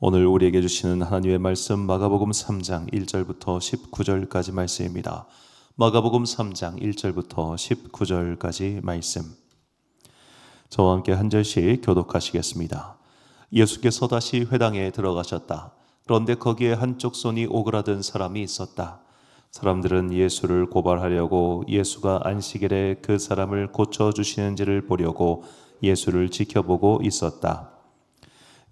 오늘 우리에게 주시는 하나님의 말씀 마가복음 3장 1절부터 19절까지 말씀입니다. 마가복음 3장 1절부터 19절까지 말씀. 저와 함께 한 절씩 교독하시겠습니다. 예수께서 다시 회당에 들어가셨다. 그런데 거기에 한쪽 손이 오그라든 사람이 있었다. 사람들은 예수를 고발하려고 예수가 안식일에 그 사람을 고쳐주시는지를 보려고 예수를 지켜보고 있었다.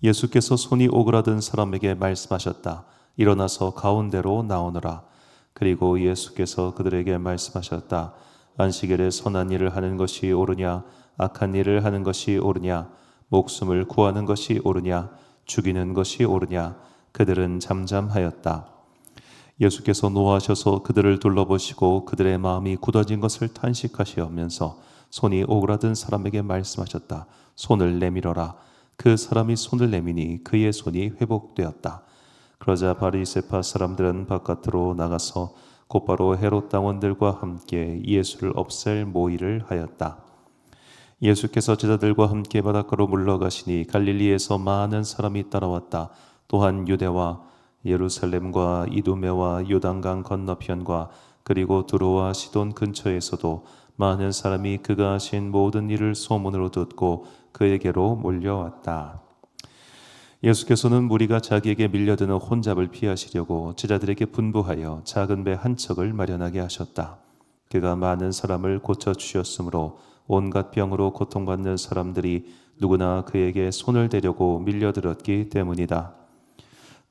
예수께서 손이 오그라든 사람에게 말씀하셨다. 일어나서 가운데로 나오너라. 그리고 예수께서 그들에게 말씀하셨다. 안식일에 선한 일을 하는 것이 옳으냐, 악한 일을 하는 것이 옳으냐, 목숨을 구하는 것이 옳으냐, 죽이는 것이 옳으냐. 그들은 잠잠하였다. 예수께서 노하셔서 그들을 둘러보시고 그들의 마음이 굳어진 것을 탄식하시면서 손이 오그라든 사람에게 말씀하셨다. 손을 내밀어라. 그 사람이 손을 내미니 그의 손이 회복되었다. 그러자 바리새파 사람들은 바깥으로 나가서 곧바로 헤롯 당원들과 함께 예수를 없앨 모의를 하였다. 예수께서 제자들과 함께 바닷가로 물러가시니 갈릴리에서 많은 사람이 따라왔다. 또한 유대와 예루살렘과 이두메와 요단강 건너편과 그리고 두로와 시돈 근처에서도 많은 사람이 그가 하신 모든 일을 소문으로 듣고 그에게로 몰려왔다. 예수께서는 무리가 자기에게 밀려드는 혼잡을 피하시려고 제자들에게 분부하여 작은 배 한 척을 마련하게 하셨다. 그가 많은 사람을 고쳐주셨으므로 온갖 병으로 고통받는 사람들이 누구나 그에게 손을 대려고 밀려들었기 때문이다.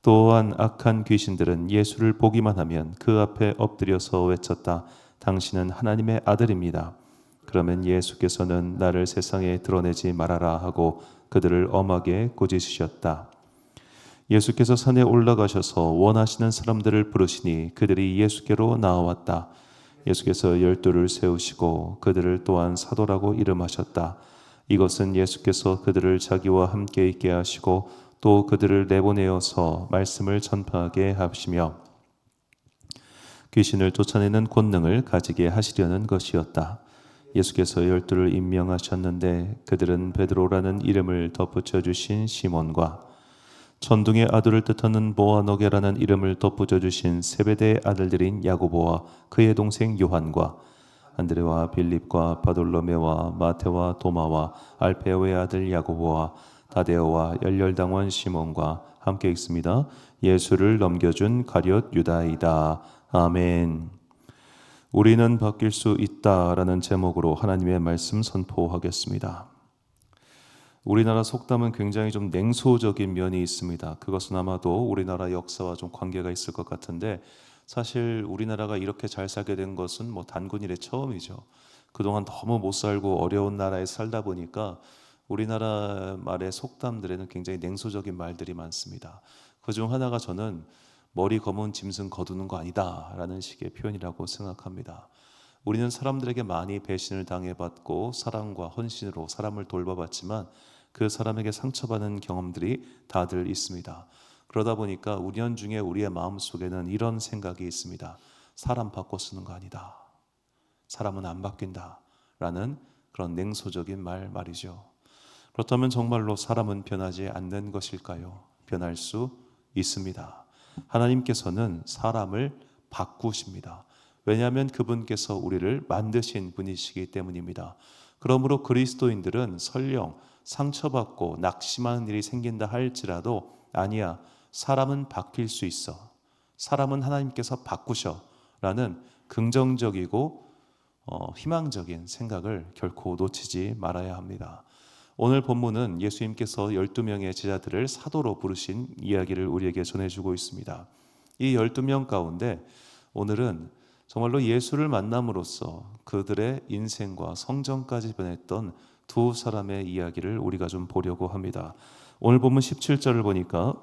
또한 악한 귀신들은 예수를 보기만 하면 그 앞에 엎드려서 외쳤다. 당신은 하나님의 아들입니다. 그러면 예수께서는 나를 세상에 드러내지 말아라 하고 그들을 엄하게 꾸짖으셨다. 예수께서 산에 올라가셔서 원하시는 사람들을 부르시니 그들이 예수께로 나아왔다. 예수께서 12를 세우시고 그들을 또한 사도라고 이름하셨다. 이것은 예수께서 그들을 자기와 함께 있게 하시고 또 그들을 내보내어서 말씀을 전파하게 하시며 귀신을 쫓아내는 권능을 가지게 하시려는 것이었다. 예수께서 12를 임명하셨는데 그들은 베드로라는 이름을 덧붙여 주신 시몬과 천둥의 아들을 뜻하는 보아너게라는 이름을 덧붙여 주신 세베대의 아들들인 야고보와 그의 동생 요한과 안드레와 빌립과 바돌로메와 마테와 도마와 알페오의 아들 야고보와 다데오와 열렬당원 시몬과 함께 있습니다. 예수를 넘겨준 가룟 유다이다. 아멘. 우리는 바뀔 수 있다라는 제목으로 하나님의 말씀 선포하겠습니다. 우리나라 속담은 굉장히 좀 냉소적인 면이 있습니다. 그것은 아마도 우리나라 역사와 좀 관계가 있을 것 같은데 사실 우리나라가 이렇게 잘 살게 된 것은 단군 이래 처음이죠. 그동안 너무 못 살고 어려운 나라에 살다 보니까 우리나라 말의 속담들에는 굉장히 냉소적인 말들이 많습니다. 그중 하나가 저는 머리 검은 짐승 거두는 거 아니다 라는 식의 표현이라고 생각합니다. 우리는 사람들에게 많이 배신을 당해봤고 사랑과 헌신으로 사람을 돌봐봤지만 그 사람에게 상처받는 경험들이 다들 있습니다. 그러다 보니까 은연중에 우리의 마음속에는 이런 생각이 있습니다. 사람 바꿔 쓰는 거 아니다. 사람은 안 바뀐다 라는 그런 냉소적인 말이죠. 그렇다면 정말로 사람은 변하지 않는 것일까요? 변할 수 있습니다. 하나님께서는 사람을 바꾸십니다. 왜냐하면 그분께서 우리를 만드신 분이시기 때문입니다. 그러므로 그리스도인들은 설령 상처받고 낙심하는 일이 생긴다 할지라도 아니야, 사람은 바뀔 수 있어. 사람은 하나님께서 바꾸셔 라는 긍정적이고 희망적인 생각을 결코 놓치지 말아야 합니다. 오늘 본문은 예수님께서 12명의 제자들을 사도로 부르신 이야기를 우리에게 전해주고 있습니다. 이 12명 가운데 오늘은 정말로 예수를 만남으로써 그들의 인생과 성정까지 변했던 두 사람의 이야기를 우리가 좀 보려고 합니다. 오늘 본문 17절을 보니까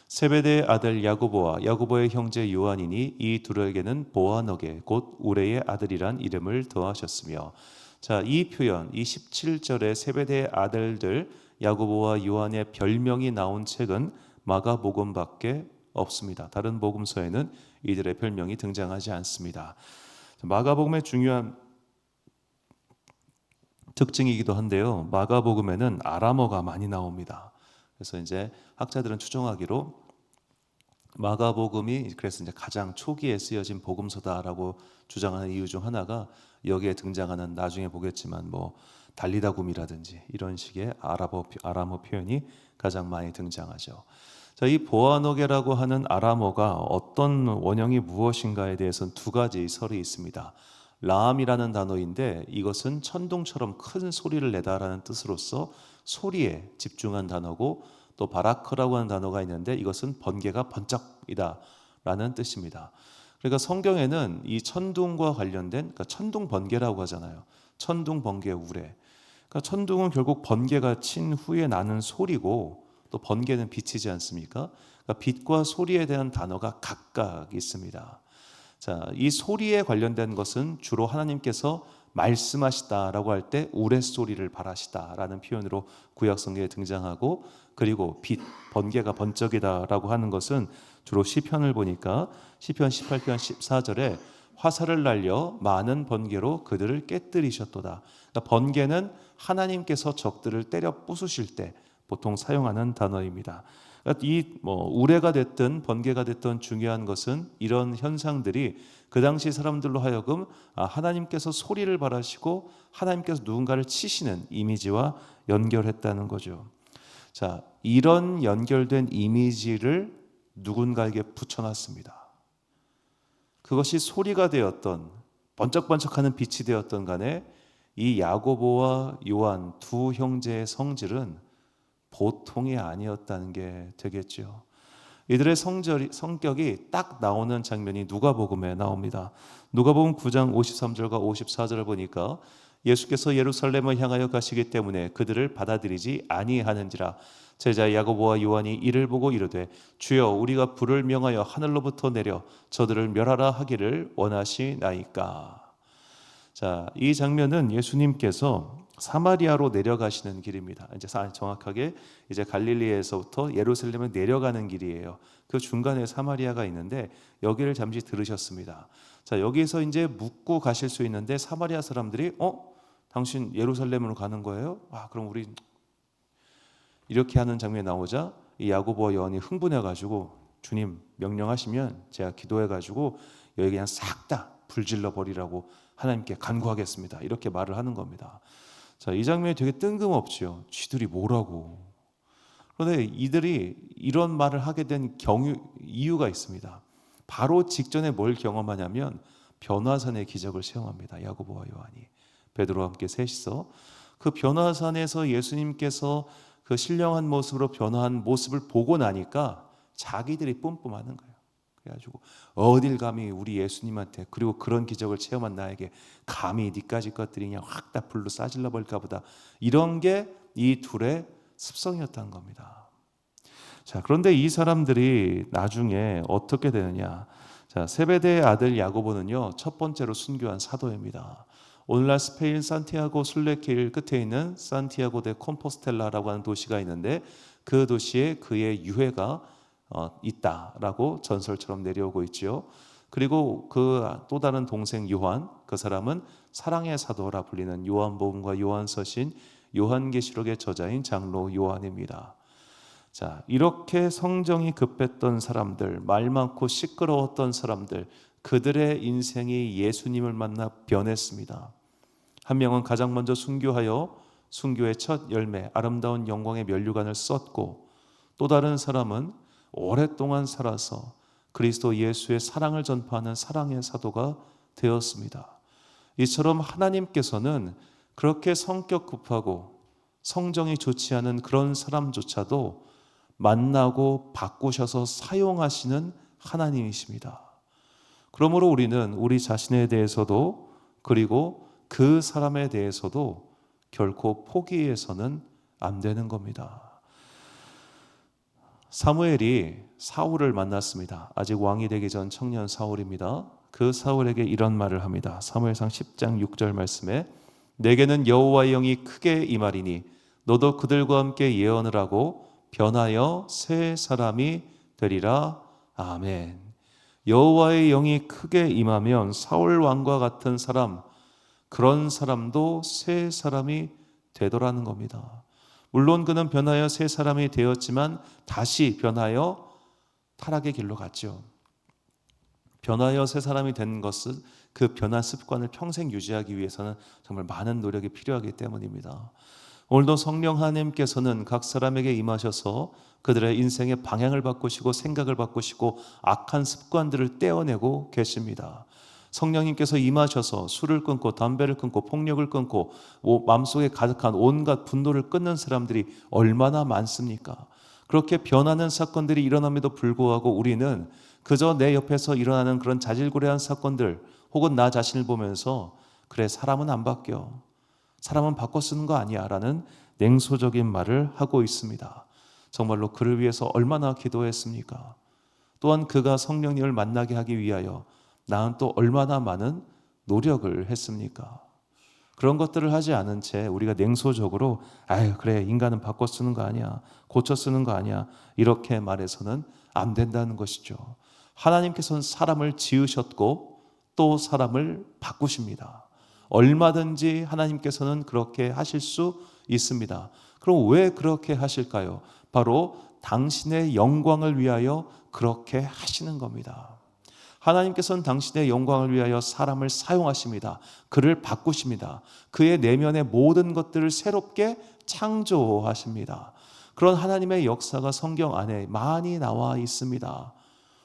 세베대의 아들 야고보와 야고보의 형제 요한이니 이 둘에게는 보아너게 곧 우레의 아들이란 이름을 더하셨으며, 자, 이 표현, 이 17절의 세베대의 아들들 야고보와 요한의 별명이 나온 책은 마가복음밖에 없습니다. 다른 복음서에는 이들의 별명이 등장하지 않습니다. 마가복음의 중요한 특징이기도 한데요. 마가복음에는 아람어가 많이 나옵니다. 그래서 이제 학자들은 추정하기로 마가복음이 그래서 이제 가장 초기에 쓰여진 복음서다라고 주장하는 이유 중 하나가 여기에 등장하는, 나중에 보겠지만 뭐 달리다굼이라든지 이런 식의 아람어 표현이 가장 많이 등장하죠. 자, 이 보아노게라고 하는 아람어가 어떤 원형이 무엇인가에 대해서는 두 가지 설이 있습니다. 라암이라는 단어인데 이것은 천둥처럼 큰 소리를 내다라는 뜻으로서 소리에 집중한 단어고, 또 바라크라고 하는 단어가 있는데 이것은 번개가 번쩍이다 라는 뜻입니다. 그러니까 성경에는 이 천둥과 관련된, 그러니까 천둥 번개라고 하잖아요. 천둥 번개 우레. 그러니까 천둥은 결국 번개가 친 후에 나는 소리고, 또 번개는 빛이지 않습니까? 그러니까 빛과 소리에 대한 단어가 각각 있습니다. 자, 이 소리에 관련된 것은 주로 하나님께서 말씀하시다라고 할 때 우레소리를 발하시다라는 표현으로 구약 성경에 등장하고, 그리고 빛, 번개가 번쩍이다라고 하는 것은 주로 시편을 보니까 시편 18편 14절에 화살을 날려 많은 번개로 그들을 깨뜨리셨도다. 그러니까 번개는 하나님께서 적들을 때려 부수실 때 보통 사용하는 단어입니다. 그러니까 이 우레가 됐든 번개가 됐든 중요한 것은 이런 현상들이 그 당시 사람들로 하여금 하나님께서 소리를 발하시고 하나님께서 누군가를 치시는 이미지와 연결했다는 거죠. 자, 이런 연결된 이미지를 누군가에게 붙여놨습니다. 그것이 소리가 되었던, 번쩍번쩍하는 빛이 되었던 간에 이 야고보와 요한 두 형제의 성질은 보통이 아니었다는 게 되겠죠. 이들의 성격이 딱 나오는 장면이 누가복음에 나옵니다. 누가복음 9장 53절과 54절을 보니까 예수께서 예루살렘을 향하여 가시기 때문에 그들을 받아들이지 아니하는지라. 제자 야고보와 요한이 이를 보고 이르되 주여 우리가 불을 명하여 하늘로부터 내려 저들을 멸하라 하기를 원하시나이까. 자, 이 장면은 예수님께서 사마리아로 내려가시는 길입니다. 이제 정확하게 이제 갈릴리에서부터 예루살렘을 내려가는 길이에요. 그 중간에 사마리아가 있는데 여기를 잠시 들으셨습니다. 자, 여기서 이제 묻고 가실 수 있는데 사마리아 사람들이 당신 예루살렘으로 가는 거예요? 그럼 우리 이렇게 하는 장면이 나오자 이 야고보와 요한이 흥분해 가지고 주님 명령하시면 제가 기도해 가지고 여기 그냥 싹 다 불질러 버리라고 하나님께 간구하겠습니다. 이렇게 말을 하는 겁니다. 자, 이 장면이 되게 뜬금없죠. 쥐들이 뭐라고. 그런데 이들이 이런 말을 하게 된 이유가 있습니다. 바로 직전에 뭘 경험하냐면 변화산의 기적을 체험합니다. 야고보와 요한이 베드로와 함께 셋이서 그 변화산에서 예수님께서 그 신령한 모습으로 변화한 모습을 보고 나니까 자기들이 뿜뿜하는 거예요. 그래가지고 어딜 감히 우리 예수님한테, 그리고 그런 기적을 체험한 나에게 감히 니까지 것들이 그냥 확 다 불로 싸질러 버릴까 보다. 이런 게 이 둘의 습성이었다는 겁니다. 자, 그런데 이 사람들이 나중에 어떻게 되느냐. 자, 세베대의 아들 야고보는요, 첫 번째로 순교한 사도입니다. 오늘날 스페인 산티아고 순례길 끝에 있는 산티아고 데 콤포스텔라라고 하는 도시가 있는데 그 도시에 그의 유해가 있다라고 전설처럼 내려오고 있지요. 그리고 그 또 다른 동생 요한, 그 사람은 사랑의 사도라 불리는 요한복음과 요한서신, 요한계시록의 저자인 장로 요한입니다. 자, 이렇게 성정이 급했던 사람들, 말 많고 시끄러웠던 사람들, 그들의 인생이 예수님을 만나 변했습니다. 한 명은 가장 먼저 순교하여 순교의 첫 열매, 아름다운 영광의 면류관을 썼고, 또 다른 사람은 오랫동안 살아서 그리스도 예수의 사랑을 전파하는 사랑의 사도가 되었습니다. 이처럼 하나님께서는 그렇게 성격 급하고 성정이 좋지 않은 그런 사람조차도 만나고 바꾸셔서 사용하시는 하나님이십니다. 그러므로 우리는 우리 자신에 대해서도, 그리고 그 사람에 대해서도 결코 포기해서는 안 되는 겁니다. 사무엘이 사울을 만났습니다. 아직 왕이 되기 전 청년 사울입니다. 그 사울에게 이런 말을 합니다. 사무엘상 10장 6절 말씀에 내게는 여호와의 영이 크게 임하리니 너도 그들과 함께 예언을 하고 변하여 새 사람이 되리라. 아멘. 여호와의 영이 크게 임하면 사울 왕과 같은 사람, 그런 사람도 새 사람이 되더라는 겁니다. 물론 그는 변하여 새 사람이 되었지만 다시 변하여 타락의 길로 갔죠. 변하여 새 사람이 된 것은 그 변한 습관을 평생 유지하기 위해서는 정말 많은 노력이 필요하기 때문입니다. 오늘도 성령 하나님께서는 각 사람에게 임하셔서 그들의 인생의 방향을 바꾸시고 생각을 바꾸시고 악한 습관들을 떼어내고 계십니다. 성령님께서 임하셔서 술을 끊고 담배를 끊고 폭력을 끊고 마음속에 가득한 온갖 분노를 끊는 사람들이 얼마나 많습니까? 그렇게 변하는 사건들이 일어남에도 불구하고 우리는 그저 내 옆에서 일어나는 그런 자질구레한 사건들 혹은 나 자신을 보면서 그래, 사람은 안 바뀌어, 사람은 바꿔 쓰는 거 아니야 라는 냉소적인 말을 하고 있습니다. 정말로 그를 위해서 얼마나 기도했습니까? 또한 그가 성령님을 만나게 하기 위하여 나는 또 얼마나 많은 노력을 했습니까? 그런 것들을 하지 않은 채 우리가 냉소적으로 아유 그래, 인간은 바꿔 쓰는 거 아니야, 고쳐 쓰는 거 아니야, 이렇게 말해서는 안 된다는 것이죠. 하나님께서는 사람을 지으셨고 또 사람을 바꾸십니다. 얼마든지 하나님께서는 그렇게 하실 수 있습니다. 그럼 왜 그렇게 하실까요? 바로 당신의 영광을 위하여 그렇게 하시는 겁니다. 하나님께서는 당신의 영광을 위하여 사람을 사용하십니다. 그를 바꾸십니다. 그의 내면의 모든 것들을 새롭게 창조하십니다. 그런 하나님의 역사가 성경 안에 많이 나와 있습니다.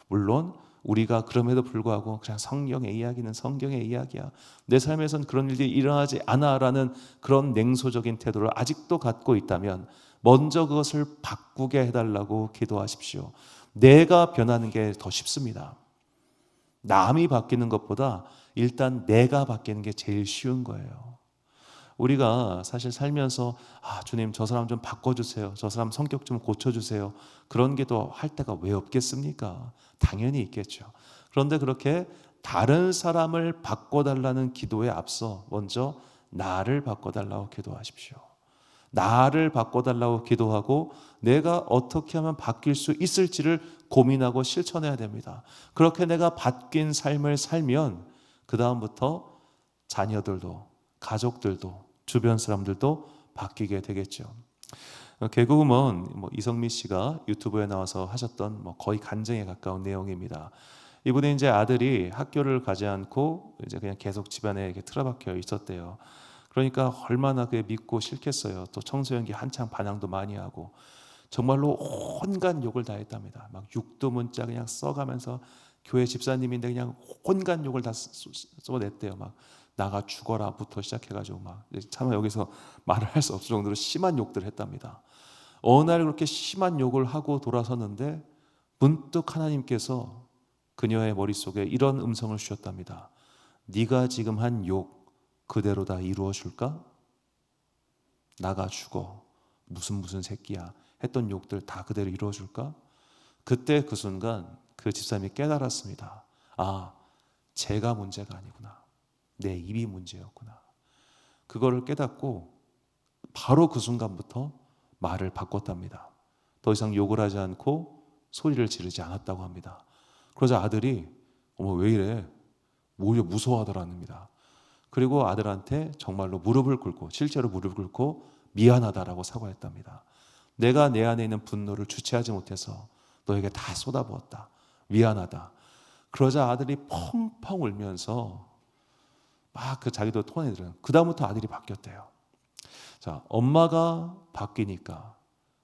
물론 우리가 그럼에도 불구하고 그냥 성경의 이야기는 성경의 이야기야, 내 삶에선 그런 일이 일어나지 않아라는 그런 냉소적인 태도를 아직도 갖고 있다면 먼저 그것을 바꾸게 해달라고 기도하십시오. 내가 변하는 게 더 쉽습니다. 남이 바뀌는 것보다 일단 내가 바뀌는 게 제일 쉬운 거예요. 우리가 사실 살면서 주님 저 사람 좀 바꿔주세요, 저 사람 성격 좀 고쳐주세요, 그런 게 더 할 때가 왜 없겠습니까? 당연히 있겠죠. 그런데 그렇게 다른 사람을 바꿔달라는 기도에 앞서 먼저 나를 바꿔달라고 기도하십시오. 나를 바꿔달라고 기도하고 내가 어떻게 하면 바뀔 수 있을지를 고민하고 실천해야 됩니다. 그렇게 내가 바뀐 삶을 살면 그 다음부터 자녀들도 가족들도 주변 사람들도 바뀌게 되겠죠. 개그우먼 이성미 씨가 유튜브에 나와서 하셨던 거의 간증에 가까운 내용입니다. 이분의 이제 아들이 학교를 가지 않고 이제 그냥 계속 집안에 이렇게 틀어박혀 있었대요. 그러니까 얼마나 그게 믿고 싫겠어요. 또 청소년기 한창 반항도 많이 하고 정말로 온갖 욕을 다 했답니다. 막 육두 문자 그냥 써가면서 교회 집사님인데 그냥 온갖 욕을 다 쏟아냈대요. 막 나가 죽어라부터 시작해가지고 막 차마 여기서 말을 할 수 없을 정도로 심한 욕들을 했답니다. 어느 날 그렇게 심한 욕을 하고 돌아섰는데 문득 하나님께서 그녀의 머릿속에 이런 음성을 주셨답니다. 네가 지금 한 욕 그대로 다 이루어 줄까? 나가 죽어, 무슨 새끼야 했던 욕들 다 그대로 이루어 줄까? 그때 그 순간 그 집사님이 깨달았습니다. 아, 제가 문제가 아니구나, 내 입이 문제였구나. 그거를 깨닫고 바로 그 순간부터 말을 바꿨답니다. 더 이상 욕을 하지 않고 소리를 지르지 않았다고 합니다. 그러자 아들이 어머 왜 이래? 오히려 무서워하더랍니다. 그리고 아들한테 정말로 무릎을 꿇고 실제로 무릎을 꿇고 미안하다라고 사과했답니다. 내가 내 안에 있는 분노를 주체하지 못해서 너에게 다 쏟아부었다, 미안하다. 그러자 아들이 펑펑 울면서 막 그 자기도 토해내더래요. 그 다음부터 아들이 바뀌었대요. 자, 엄마가 바뀌니까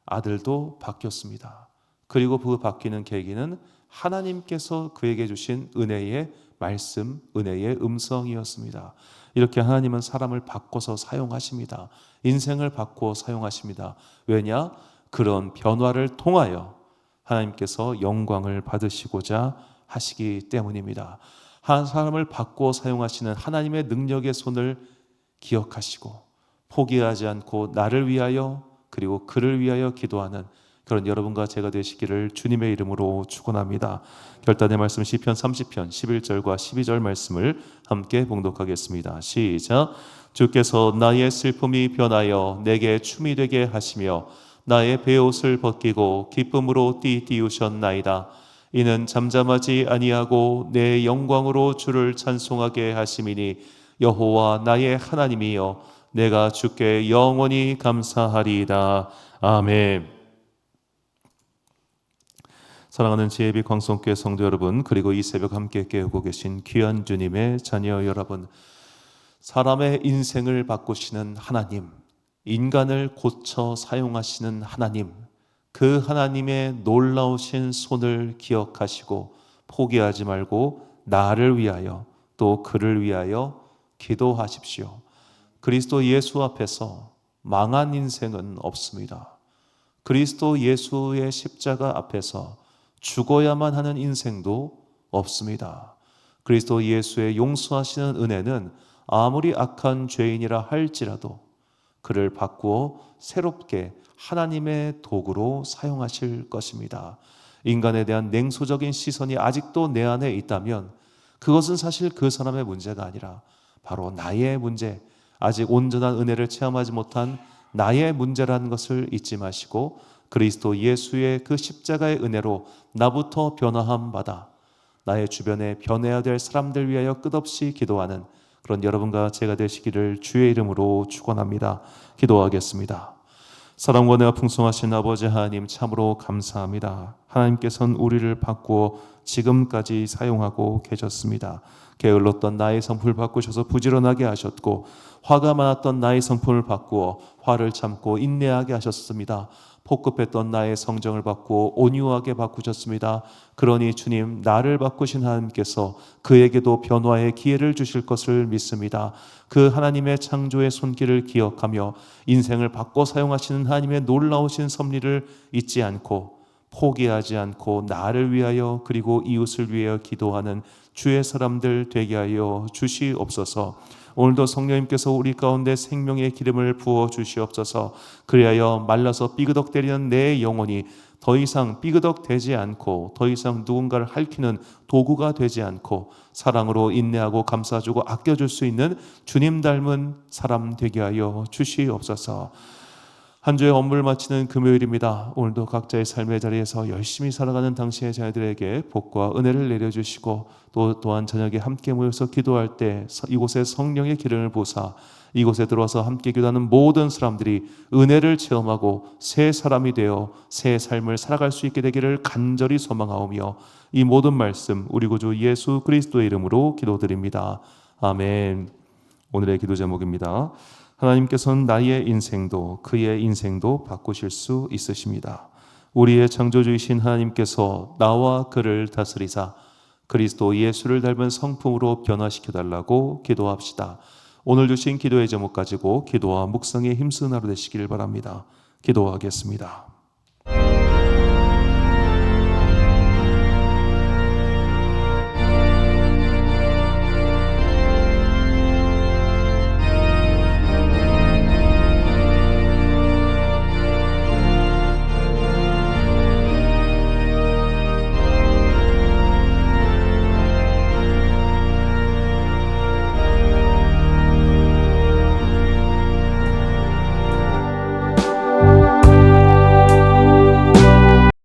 아들도 바뀌었습니다. 그리고 그 바뀌는 계기는 하나님께서 그에게 주신 은혜의 말씀, 은혜의 음성이었습니다. 이렇게 하나님은 사람을 바꿔서 사용하십니다. 인생을 바꾸어 사용하십니다. 왜냐? 그런 변화를 통하여 하나님께서 영광을 받으시고자 하시기 때문입니다. 한 사람을 바꾸어 사용하시는 하나님의 능력의 손을 기억하시고 포기하지 않고 나를 위하여 그리고 그를 위하여 기도하는 그런 여러분과 제가 되시기를 주님의 이름으로 축원합니다. 결단의 말씀 시편 30편 11절과 12절 말씀을 함께 봉독하겠습니다. 시작. 주께서 나의 슬픔이 변하여 내게 춤이 되게 하시며 나의 베옷을 벗기고 기쁨으로 띠띠우셨나이다. 이는 잠잠하지 아니하고 내 영광으로 주를 찬송하게 하심이니 여호와 나의 하나님이여 내가 주께 영원히 감사하리이다. 아멘. 사랑하는 지혜비 광성교회 성도 여러분, 그리고 이 새벽 함께 깨우고 계신 귀한 주님의 자녀 여러분, 사람의 인생을 바꾸시는 하나님, 인간을 고쳐 사용하시는 하나님, 그 하나님의 놀라우신 손을 기억하시고 포기하지 말고 나를 위하여 또 그를 위하여 기도하십시오. 그리스도 예수 앞에서 망한 인생은 없습니다. 그리스도 예수의 십자가 앞에서 죽어야만 하는 인생도 없습니다. 그리스도 예수의 용서하시는 은혜는 아무리 악한 죄인이라 할지라도 그를 바꾸어 새롭게 하나님의 도구로 사용하실 것입니다. 인간에 대한 냉소적인 시선이 아직도 내 안에 있다면 그것은 사실 그 사람의 문제가 아니라 바로 나의 문제, 아직 온전한 은혜를 체험하지 못한 나의 문제라는 것을 잊지 마시고 그리스도 예수의 그 십자가의 은혜로 나부터 변화함 받아 나의 주변에 변해야 될 사람들 위하여 끝없이 기도하는 그런 여러분과 제가 되시기를 주의 이름으로 축원합니다. 기도하겠습니다. 사랑과 은혜가 풍성하신 아버지 하나님, 참으로 감사합니다. 하나님께서는 우리를 바꾸어 지금까지 사용하고 계셨습니다. 게을렀던 나의 성품을 바꾸셔서 부지런하게 하셨고, 화가 많았던 나의 성품을 바꾸어 화를 참고 인내하게 하셨습니다. 폭급했던 나의 성정을 바꾸어 온유하게 바꾸셨습니다. 그러니 주님, 나를 바꾸신 하나님께서 그에게도 변화의 기회를 주실 것을 믿습니다. 그 하나님의 창조의 손길을 기억하며 인생을 바꿔 사용하시는 하나님의 놀라우신 섭리를 잊지 않고 포기하지 않고 나를 위하여 그리고 이웃을 위하여 기도하는 주의 사람들 되게 하여 주시옵소서. 오늘도 성령님께서 우리 가운데 생명의 기름을 부어 주시옵소서. 그리하여 말라서 삐그덕대리는 내 영혼이 더 이상 삐그덕대지 않고 더 이상 누군가를 핥히는 도구가 되지 않고 사랑으로 인내하고 감싸주고 아껴줄 수 있는 주님 닮은 사람 되게 하여 주시옵소서. 한 주의 업무를 마치는 금요일입니다. 오늘도 각자의 삶의 자리에서 열심히 살아가는 당신의 자녀들에게 복과 은혜를 내려주시고 또한 저녁에 함께 모여서 기도할 때 이곳에 성령의 기름을 부사 이곳에 들어와서 함께 기도하는 모든 사람들이 은혜를 체험하고 새 사람이 되어 새 삶을 살아갈 수 있게 되기를 간절히 소망하오며 이 모든 말씀 우리 구주 예수 그리스도의 이름으로 기도드립니다. 아멘. 오늘의 기도 제목입니다. 하나님께서는 나의 인생도 그의 인생도 바꾸실 수 있으십니다. 우리의 창조주이신 하나님께서 나와 그를 다스리사 그리스도 예수를 닮은 성품으로 변화시켜달라고 기도합시다. 오늘 주신 기도의 제목 가지고 기도와 묵상에 힘쓰는 하루 되시길 바랍니다. 기도하겠습니다.